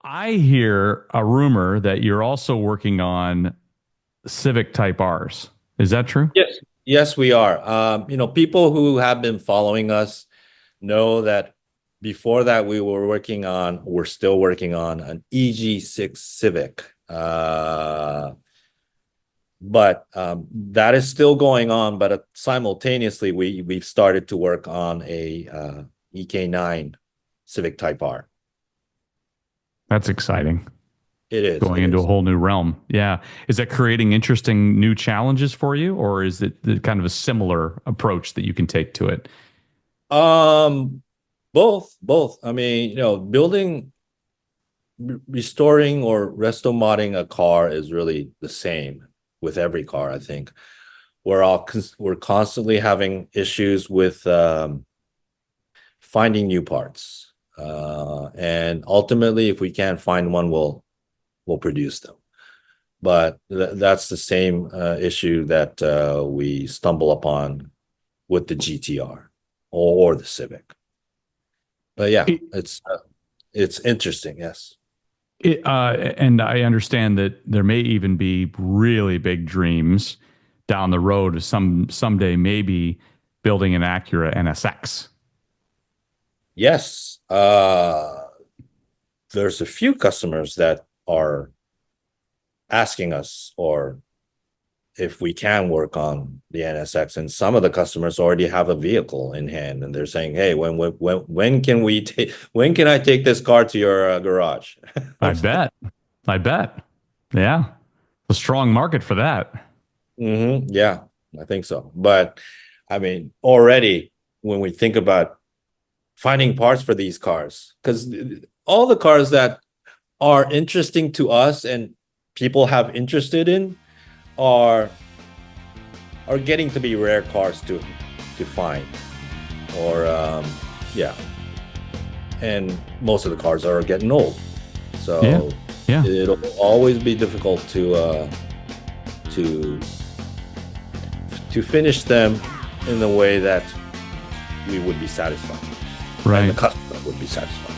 I hear a rumor that you're also working on Civic Type R's. Is that true? Yes. Yes, we are. People who have been following us know that before that we're still working on an EG6 Civic. But that is still going on. But simultaneously, we've started to work on a EK9 Civic Type R. That's exciting. It is. Going It into a is. whole new realm. Yeah. Is that creating interesting new challenges for you, or is it kind of a similar approach that you can take to it? Um, both. I mean, restoring or resto-modding a car is really the same with every car. I think we're constantly having issues with finding new parts, and ultimately, if we can't find one, we'll produce them. But that's the same issue that we stumble upon with the GTR or the Civic. But yeah, It, it's interesting. Yes. and I understand that there may even be really big dreams down the road of someday maybe building an Acura NSX. Yes. There's a few customers that are asking us or if we can work on the NSX, and some of the customers already have a vehicle in hand, and they're saying, "Hey, when can we take? When can I take this car to your garage?" I bet. I bet. Yeah. A strong market for that. Yeah, I think so. But I mean, already when we think about finding parts for these cars, because all the cars that are interesting to us and people have interested in are getting to be rare cars to find, or yeah, and most of the cars are getting old, Yeah. so Yeah. it'll always be difficult to finish them in the way that we would be satisfied and the Right. customer would be satisfied.